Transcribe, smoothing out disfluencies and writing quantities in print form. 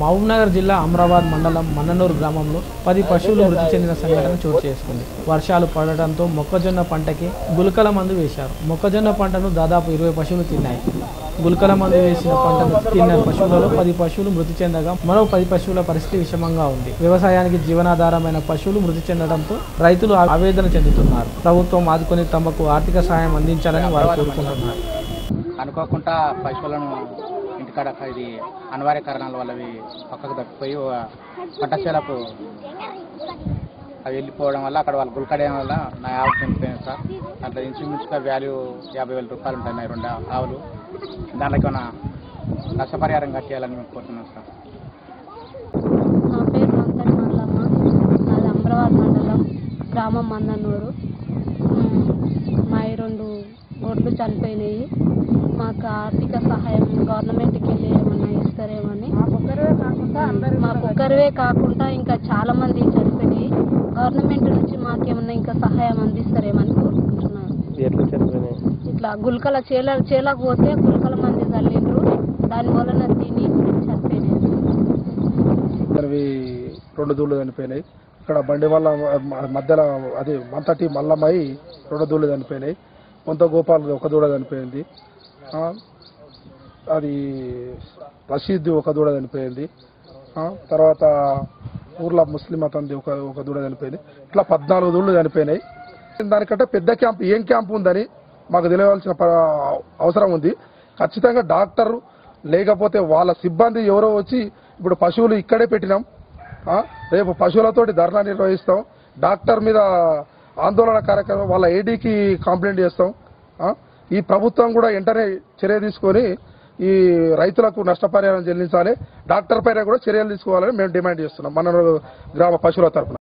మహబూబ్నగర్ జిల్లా అమ్రాబాద్ మండలం మన్ననూరు గ్రామంలో 10 పశువులు మృతి చెందిన సంఘటన చోటు చేసుకుంది. వర్షాలు పడడంతో మొక్కజొన్న పంటకి గుళికల మందు వేశారు. మొక్కజొన్న పంటను దాదాపు 20 పశువులు తిన్నాయి. గుళికల మందు వేసిన పంటను తిన్న పశువులలో 10 పశువులు మృతి చెందగా మరో 10 పశువుల పరిస్థితి విషమంగా ఉంది. వ్యవసాయానికి జీవనాధారమైన పశువులు మృతి చెందడంతో రైతులు ఆవేదన చెందుతున్నారు. ప్రభుత్వం ఆదుకొని తమకు ఆర్థిక సహాయం అందించాలని వారు కోరుకుంటున్నారు. అనుకోకుండా పశువులను ఇంటికాడ ఇది అనివార్య కారణాల వల్ల అవి పక్కకు తప్పిపోయి పంట చేలకు అవి వెళ్ళిపోవడం వల్ల అక్కడ వాళ్ళు గుల్కడేయడం వల్ల నా ఆవులు చనిపోయింది సార్. దాంట్లో ఇంచుమించుగా వాల్యూ 50,000 రూపాయలు ఉంటాయి. నా 2 ఆవులు దాంట్లోకి ఏమైనా నష్టపరిహారం కట్టేయాలని మేము కోరుతున్నాం సార్. నా పేరు మంతని మల్లమ్మ, నాది అమ్రాబాద్ మండలం, గ్రామం మన్ననూరు. మా 2 గొడ్లు చనిపోయినాయి. మాకు ఆర్థిక సహాయం గవర్నమెంట్కి వెళ్ళి ఏమన్నా ఇస్తారేమని. మాకు ఒక్కరివే కాకుండా ఇంకా చాలా మంది చనిపోయినాయి. గవర్నమెంట్ నుంచి మాకేమన్నా ఇంకా సహాయం అందిస్తారేమని కోరుకుంటున్నాను. ఇట్లా గుల్కల చేలకు పోతే గుల్కల మంది చల్లిండ్రు, దాని వలన తిని చనిపోయినాయి. 2 దూళ్ళు చనిపోయినాయి. ఇక్కడ బండి వల్ల మధ్యలో అది మంతటి మల్లమ్మై 2 దూళ్ళు చనిపోయినాయి. కొంత గోపాల్ 1 దూడ చనిపోయింది. అది రషీద్ 1 దూడ చనిపోయింది. తర్వాత ఊర్లో ముస్లిం అతనిది ఒక దూడ చనిపోయింది. ఇట్లా 14 దూళ్ళు చనిపోయినాయి. దానికంటే పెద్ద క్యాంప్ ఏం క్యాంప్ ఉందని మాకు తెలియవలసిన అవసరం ఉంది. ఖచ్చితంగా డాక్టర్ లేకపోతే వాళ్ళ సిబ్బంది ఎవరో వచ్చి ఇప్పుడు పశువులు ఇక్కడే పెట్టినాం. రేపు పశువులతోటి ధర్నా నిర్వహిస్తాం. డాక్టర్ మీద ఆందోళన కార్యక్రమం వాళ్ళ ఏడీకి కంప్లైంట్ చేస్తాం. ఈ ప్రభుత్వం కూడా వెంటనే చర్య తీసుకొని ఈ రైతులకు నష్టపరిహారం చెల్లించాలి. డాక్టర్ పైన కూడా చర్యలు తీసుకోవాలని మేము డిమాండ్ చేస్తున్నాం మన గ్రామ పశువుల తరఫున.